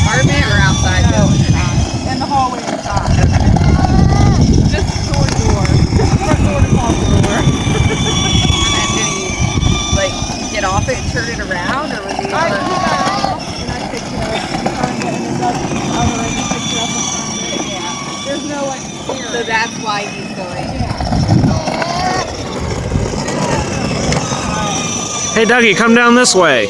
apartment or outside? No, in the hallway inside. Just door to door. Front door to closet door. And then did he like get off it and turn it around, or was he? I got off and I picked it up and turned it, and then Dougie over and picked it up and turned it. Yeah. There's no like steering. So that's why he's going. Yeah. Hey, Dougie, come down this way.